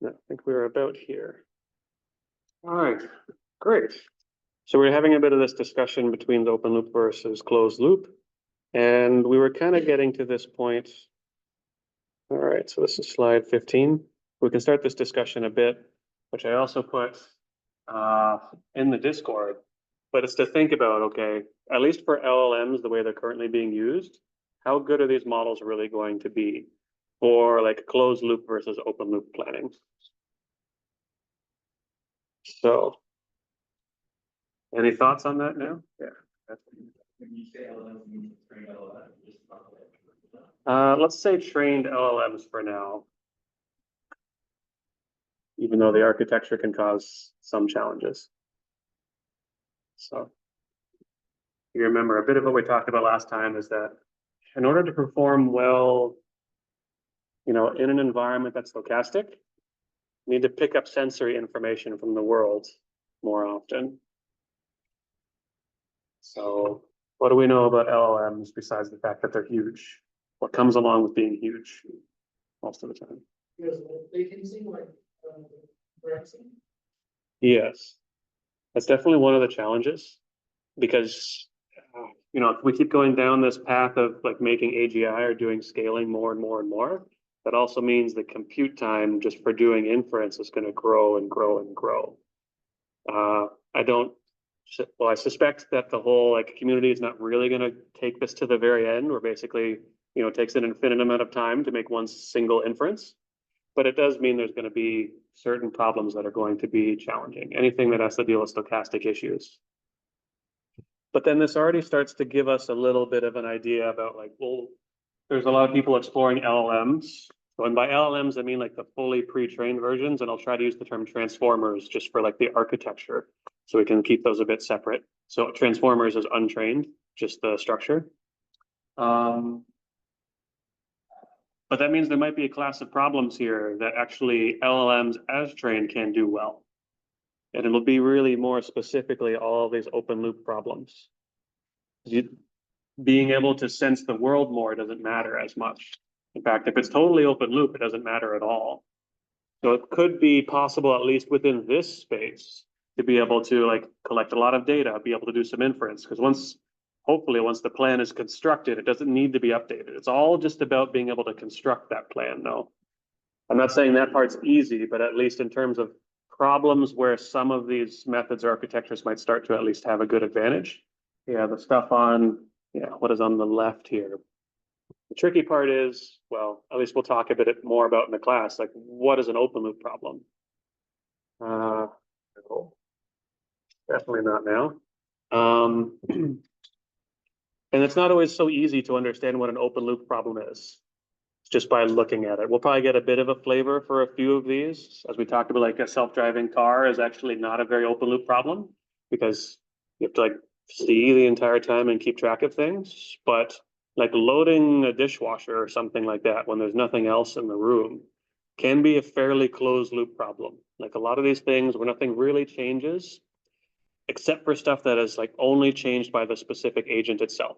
I think we were about here. All right, great. So we're having a bit of this discussion between the open loop versus closed loop. And we were kind of getting to this point. All right, so this is slide 15. We can start this discussion a bit, which I also put in the Discord. But it's to think about, okay, at least for LLMs, the way they're currently being used, how good are these models really going to be for like closed loop versus open loop planning? So, any thoughts on that now? Yeah. When you say LLMs, you mean trained LLMs? Let's say trained LLMs for now, even though the architecture can cause some challenges. So you remember a bit of what we talked about last time is that in order to perform well, in an environment that's stochastic, you need to pick up sensory information from the world more often. So what do we know about LLMs besides the fact that they're huge? What comes along with being huge most of the time? Yes, latency, like Brexit. Yes, that's definitely one of the challenges because if we keep going down this path of like making AGI or doing scaling more and more and more, that also means the compute time just for doing inference is going to grow and grow and grow. I suspect that the whole like community is not really going to take this to the very end, where basically, it takes an infinite amount of time to make one single inference. But it does mean there's going to be certain problems that are going to be challenging. Anything that has to deal with stochastic issues. But then this already starts to give us a little bit of an idea about like, well, there's a lot of people exploring LLMs. So, and by LLMs, I mean like the fully pre-trained versions, and I'll try to use the term transformers just for like the architecture, so we can keep those a bit separate. So transformers is untrained, just the structure. But that means there might be a class of problems here that actually LLMs as trained can do well. And it'll be really more specifically all of these open loop problems. Being able to sense the world more doesn't matter as much. In fact, if it's totally open loop, it doesn't matter at all. So it could be possible, at least within this space, to be able to like collect a lot of data, be able to do some inference. Because hopefully once the plan is constructed, it doesn't need to be updated. It's all just about being able to construct that plan, though. I'm not saying that part's easy, but at least in terms of problems where some of these methods or architectures might start to at least have a good advantage. Yeah, the stuff on, what is on the left here. The tricky part is, well, at least we'll talk a bit more about in the class, like what is an open loop problem? No, definitely not now. And it's not always so easy to understand what an open loop problem is just by looking at it. We'll probably get a bit of a flavor for a few of these. As we talked about, like a self-driving car is actually not a very open loop problem because you have to like see the entire time and keep track of things. But like loading a dishwasher or something like that when there's nothing else in the room can be a fairly closed loop problem. Like a lot of these things where nothing really changes, except for stuff that is like only changed by the specific agent itself.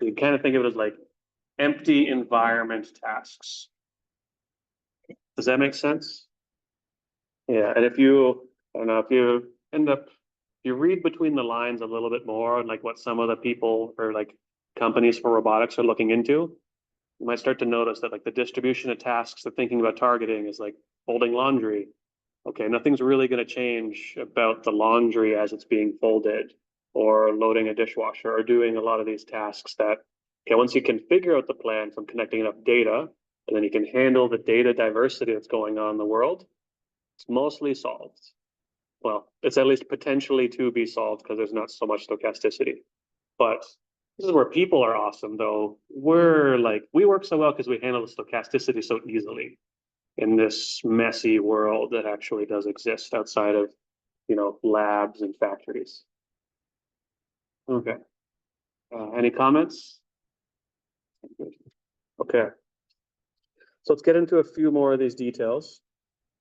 You can kind of think of it as like empty environment tasks. Does that make sense? Yeah, and if you read between the lines a little bit more and like what some of the people or like companies for robotics are looking into, you might start to notice that like the distribution of tasks they're thinking about targeting is like folding laundry. Okay, nothing's really going to change about the laundry as it's being folded, or loading a dishwasher, or doing a lot of these tasks that, okay, once you can figure out the plan from connecting enough data, and then you can handle the data diversity that's going on in the world, it's mostly solved. Well, it's at least potentially to be solved because there's not so much stochasticity. But this is where people are awesome, though. We work so well because we handle the stochasticity so easily in this messy world that actually does exist outside of, labs and factories. Okay. Any comments? Okay. So let's get into a few more of these details.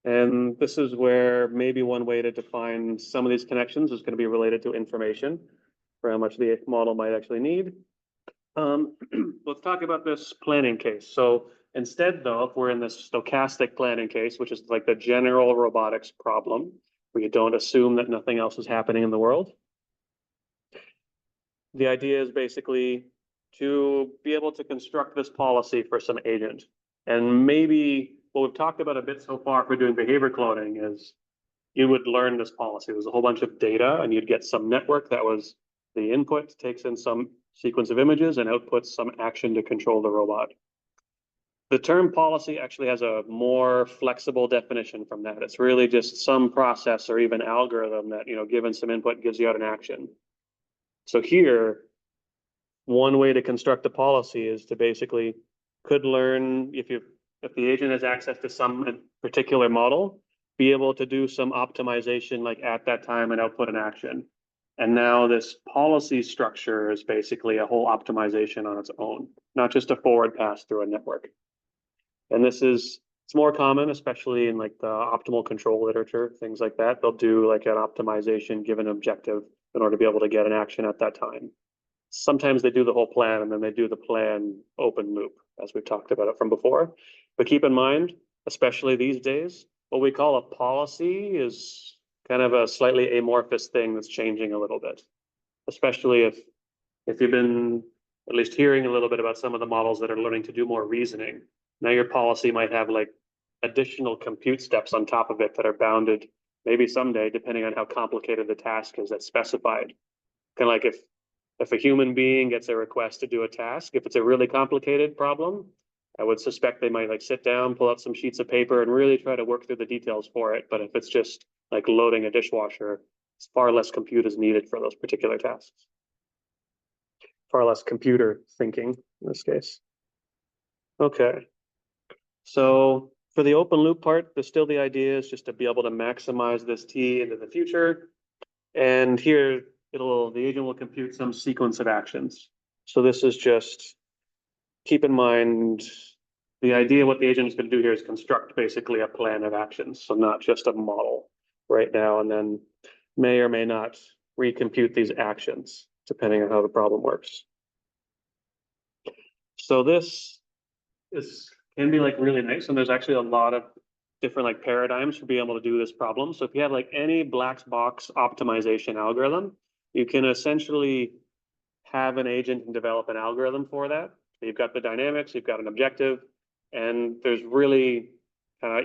And this is where maybe one way to define some of these connections is going to be related to information for how much the model might actually need. Let's talk about this planning case. So Instead, though, if we're in this stochastic planning case, which is like the general robotics problem, where you don't assume that nothing else is happening in the world, the idea is basically to be able to construct this policy for some agent. And maybe what we've talked about a bit so far for doing behavior cloning is you would learn this policy. There's a whole bunch of data, and you'd get some network that was the input, takes in some sequence of images and outputs some action to control the robot. The term policy actually has a more flexible definition from that. It's really just some process or even algorithm that, given some input, gives you out an action. So here, one way to construct a policy is to basically could learn if the agent has access to some particular model, be able to do some optimization like at that time and output an action. And now this policy structure is basically a whole optimization on its own, not just a forward pass through a network. And it's more common, especially in like the optimal control literature, things like that. They'll do like an optimization given objective in order to be able to get an action at that time. Sometimes they do the whole plan and then they do the plan open loop, as we've talked about it from before. But keep in mind, especially these days, what we call a policy is kind of a slightly amorphous thing that's changing a little bit, especially if you've been at least hearing a little bit about some of the models that are learning to do more reasoning. Now your policy might have like additional compute steps on top of it that are bounded maybe someday, depending on how complicated the task is that's specified. Kind of like if a human being gets a request to do a task, if it's a really complicated problem, I would suspect they might like sit down, pull out some sheets of paper and really try to work through the details for it. But if it's just like loading a dishwasher, it's far less compute is needed for those particular tasks. Far less computer thinking in this case. Okay. So for the open loop part, there's still the idea is just to be able to maximize this T into the future. And here the agent will compute some sequence of actions. So this is just keep in mind the idea what the agent is going to do here is construct basically a plan of actions. So not just a model right now, and then may or may not recompute these actions depending on how the problem works. So this can be like really nice, and there's actually a lot of different like paradigms for being able to do this problem. So if you have like any black box optimization algorithm, you can essentially have an agent and develop an algorithm for that. So you've got the dynamics, you've got an objective, and there's really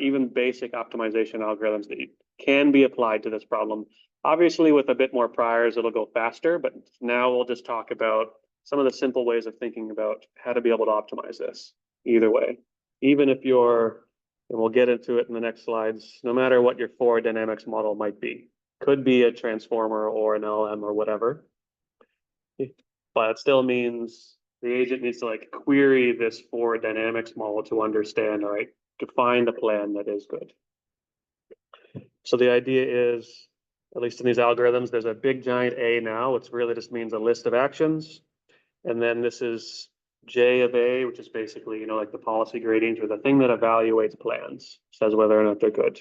even basic optimization algorithms that can be applied to this problem. Obviously, with a bit more priors, it'll go faster, but now we'll just talk about some of the simple ways of thinking about how to be able to optimize this either way. Even if and we'll get into it in the next slides, no matter what your forward dynamics model might be, could be a transformer or an LM or whatever, but it still means the agent needs to like query this forward dynamics model to understand, all right, to find a plan that is good. So the idea is, at least in these algorithms, there's a big giant A now, which really just means a list of actions. And then this is J of A, which is basically, like the policy gradient or the thing that evaluates plans, says whether or not they're good.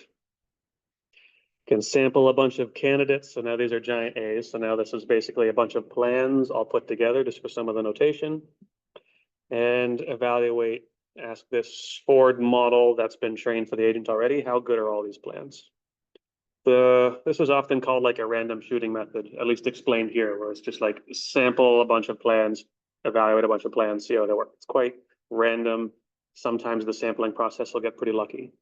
Can sample a bunch of candidates. So now these are giant A's. So now this is basically a bunch of plans all put together just for some of the notation. And evaluate, ask this forward model that's been trained for the agent already, how good are all these plans? This is often called like a random shooting method, at least explained here, where it's just like sample a bunch of plans, evaluate a bunch of plans, see how they work. It's quite random. Sometimes the sampling process will get pretty lucky.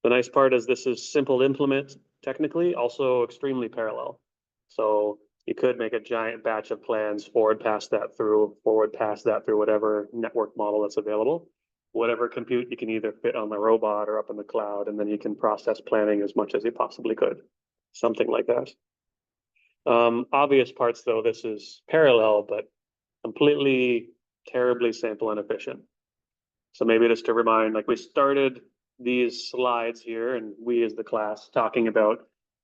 The nice part is this is simple to implement technically, also extremely parallel. So you could make a giant batch of plans, forward pass that through whatever network model that's available. Whatever compute you can either fit on the robot or up in the cloud, and then you can process planning as much as you possibly could. Something like that. Obvious parts though, this is parallel, but completely terribly sample inefficient. So maybe just to remind, like we started these slides here and we as the class talking about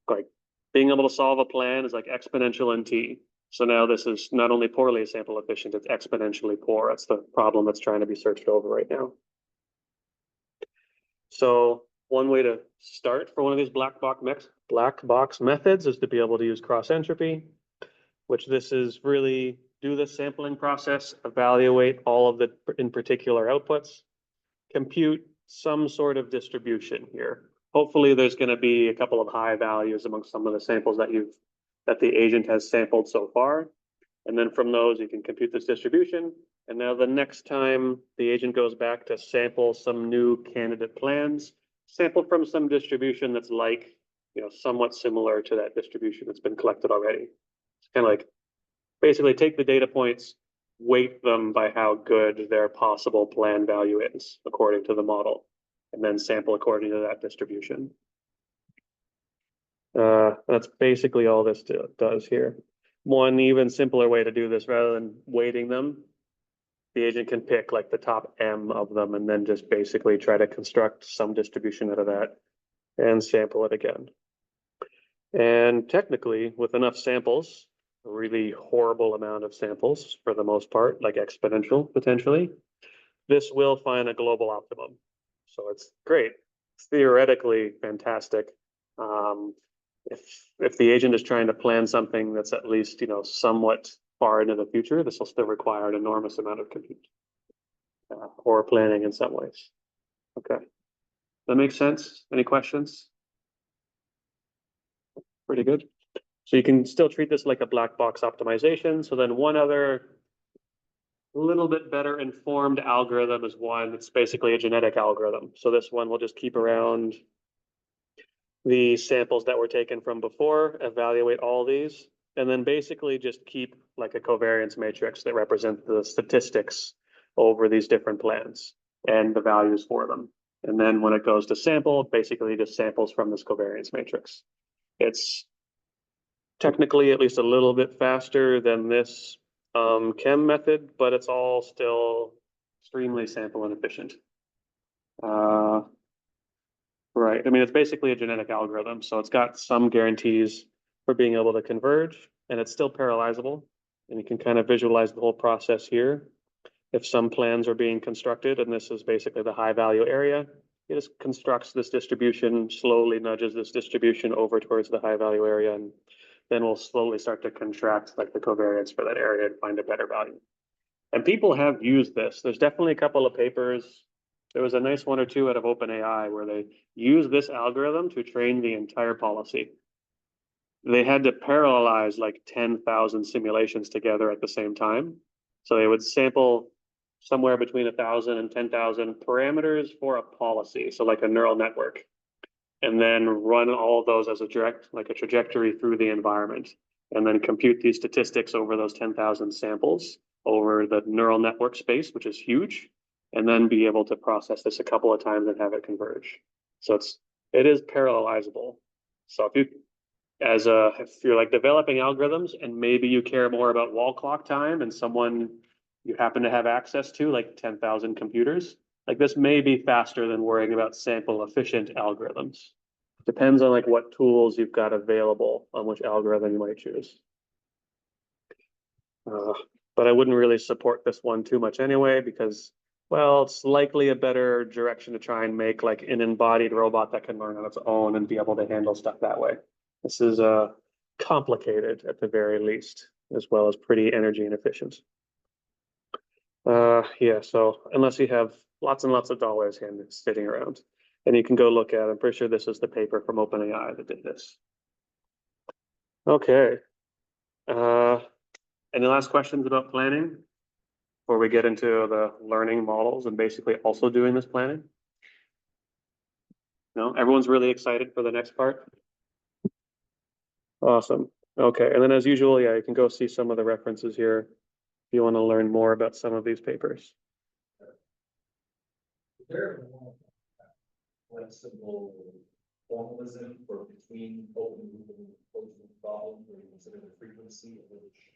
like being able to solve a plan is like exponential in T. So now this is not only poorly sample efficient, it's exponentially poor. That's the problem that's trying to be searched over right now. So one way to start for one of these black box methods is to be able to use cross entropy, which this is really do the sampling process, evaluate all of the in particular outputs, compute some sort of distribution here. Hopefully there's going to be a couple of high values among some of the samples that the agent has sampled so far. And then from those, you can compute this distribution. And now the next time the agent goes back to sample some new candidate plans, sample from some distribution that's like, somewhat similar to that distribution that's been collected already. It's kind of like basically take the data points, weight them by how good their possible plan value is according to the model, and then sample according to that distribution. That's basically all this does here. One even simpler way to do this, rather than weighting them, the agent can pick like the top M of them and then just basically try to construct some distribution out of that and sample it again. And technically, with enough samples, a really horrible amount of samples for the most part, like exponential potentially, this will find a global optimum. So it's great. It's theoretically fantastic. If the agent is trying to plan something that's at least, somewhat far into the future, this will still require an enormous amount of compute or planning in some ways. Okay. That makes sense? Any questions? Pretty good. So you can still treat this like a black box optimization. So then one other little bit better informed algorithm is one that's basically a genetic algorithm. So this one will just keep around the samples that were taken from before, evaluate all these, and then basically just keep like a covariance matrix that represents the statistics over these different plans and the values for them. And then when it goes to sample, basically just samples from this covariance matrix. It's technically at least a little bit faster than this chem method, but it's all still extremely sample inefficient. Right. I mean, it's basically a genetic algorithm, so it's got some guarantees for being able to converge, and it's still parallelizable. And you can kind of visualize the whole process here. If some plans are being constructed, and this is basically the high value area, it just constructs this distribution, slowly nudges this distribution over towards the high value area, and then we'll slowly start to contract like the covariance for that area and find a better value. And people have used this. There's definitely a couple of papers. There was a nice one or two out of OpenAI where they used this algorithm to train the entire policy. They had to parallelize like 10,000 simulations together at the same time. So they would sample somewhere between 1,000 and 10,000 parameters for a policy, so like a neural network, and then run all of those as a trajectory through the environment, and then compute these statistics over those 10,000 samples over the neural network space, which is huge, and then be able to process this a couple of times and have it converge. So it is parallelizable. So if you're like developing algorithms and maybe you care more about wall clock time and someone you happen to have access to like 10,000 computers, like this may be faster than worrying about sample efficient algorithms. Depends on like what tools you've got available on which algorithm you might choose. But I wouldn't really support this one too much anyway, because, well, it's likely a better direction to try and make like an embodied robot that can learn on its own and be able to handle stuff that way. This is complicated at the very least, as well as pretty energy inefficient. Yeah, so unless you have lots and lots of dollars sitting around, and you can go look at it. I'm pretty sure this is the paper from OpenAI that did this. Okay. Any last questions about planning before we get into the learning models and basically also doing this planning? No, everyone's really excited for the next part. Awesome. Okay, and then as usual, yeah, you can go see some of the references here if you want to learn more about some of these papers. Is there a flexible formalism for between open loop and closed loop problems where you consider the frequency of which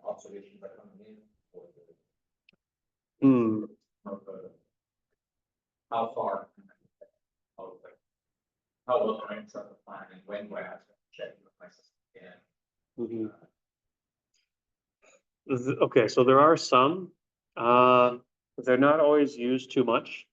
observations are coming in, or how far, how well can I construct the plan, and when do I have to check with my system again? Okay, so there are some. They're not always used too much,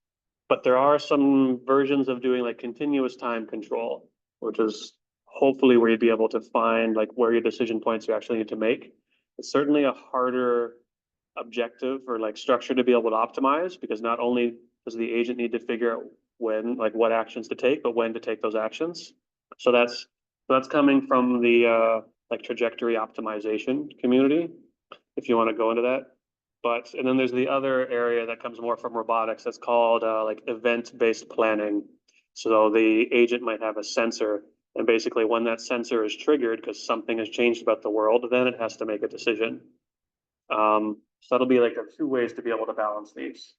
but there are some versions of doing like continuous time control, which is hopefully where you'd be able to find like where your decision points you actually need to make. It's certainly a harder objective or like structure to be able to optimize, because not only does the agent need to figure out when, like what actions to take, but when to take those actions. So that's coming from the like trajectory optimization community, if you want to go into that. But, and then there's the other area that comes more from robotics that's called like event-based planning. So the agent might have a sensor, and basically when that sensor is triggered because something has changed about the world, then it has to make a decision. So that'll be like two ways to be able to balance these.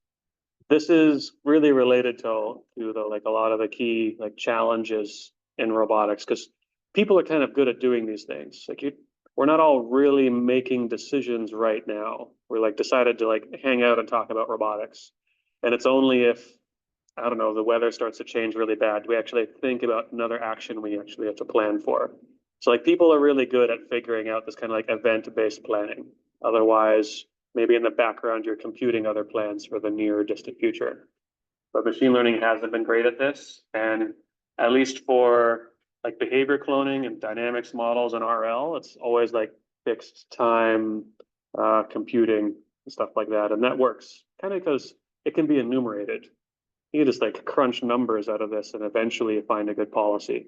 This is really related to the like a lot of the key like challenges in robotics, because people are kind of good at doing these things. Like we're not all really making decisions right now. We're like decided to like hang out and talk about robotics. And it's only if, I don't know, the weather starts to change really bad, do we actually think about another action we actually have to plan for. So like people are really good at figuring out this kind of like event-based planning. Otherwise, maybe in the background, you're computing other plans for the near or distant future. But machine learning hasn't been great at this. And at least for like behavior cloning and dynamics models and RL, it's always like fixed time computing and stuff like that. And that works kind of because it can be enumerated. You can just like crunch numbers out of this and eventually find a good policy.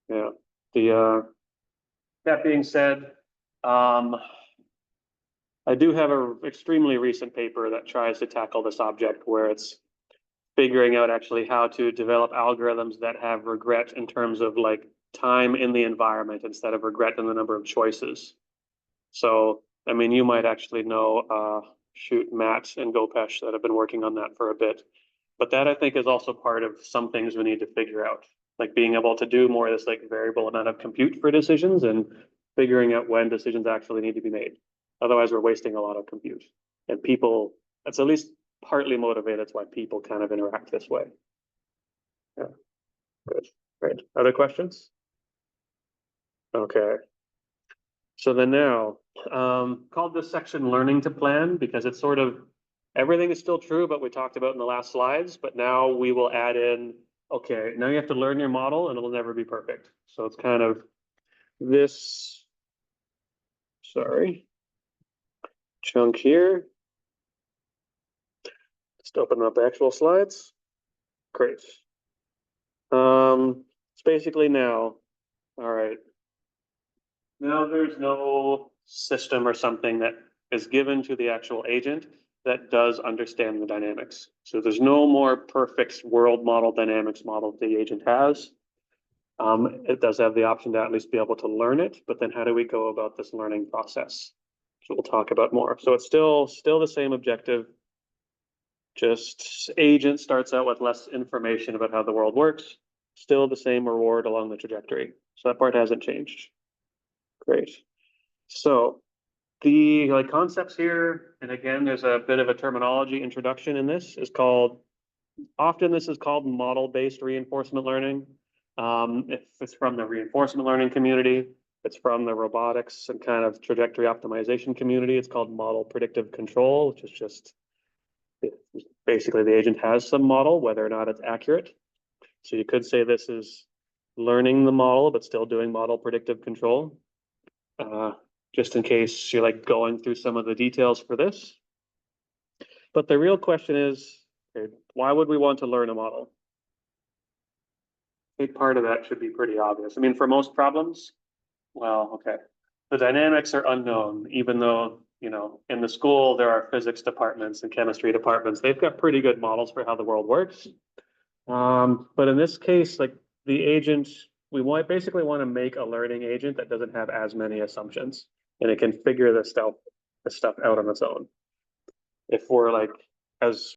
Yeah. That being said, I do have an extremely recent paper that tries to tackle this object where it's figuring out actually how to develop algorithms that have regret in terms of like time in the environment instead of regret in the number of choices. So, I mean, you might actually know, Matt and Gopesh that have been working on that for a bit. But that I think is also part of some things we need to figure out, like being able to do more of this like variable amount of compute for decisions and figuring out when decisions actually need to be made. Otherwise, we're wasting a lot of compute. And people, that's at least partly motivated. That's why people kind of interact this way. Yeah, good, great. Other questions? Okay. So then now, called this section learning to plan because it's sort of, everything is still true, but we talked about in the last slides, but now we will add in, okay, now you have to learn your model and it'll never be perfect. So it's kind of this, sorry, chunk here. Just open up the actual slides. Great. It's basically now, all right. Now there's no system or something that is given to the actual agent that does understand the dynamics. So there's no more perfect world model dynamics model the agent has. It does have the option to at least be able to learn it, but then how do we go about this learning process? So we'll talk about more. So it's still the same objective. Just agent starts out with less information about how the world works. Still the same reward along the trajectory. So that part hasn't changed. Great. So the like concepts here, and again, there's a bit of a terminology introduction in this, is called, often this is called model-based reinforcement learning. If it's from the reinforcement learning community, it's from the robotics and kind of trajectory optimization community. It's called model predictive control, which is just basically the agent has some model, whether or not it's accurate. So you could say this is learning the model, but still doing model predictive control. Just in case you're like going through some of the details for this. But the real question is, okay, why would we want to learn a model? I think part of that should be pretty obvious. I mean, for most problems, well, okay, the dynamics are unknown, even though, you know, in the school, there are physics departments and chemistry departments. They've got pretty good models for how the world works. But in this case, like the agent, we basically want to make a learning agent that doesn't have as many assumptions and it can figure this stuff out on its own. If we're like, as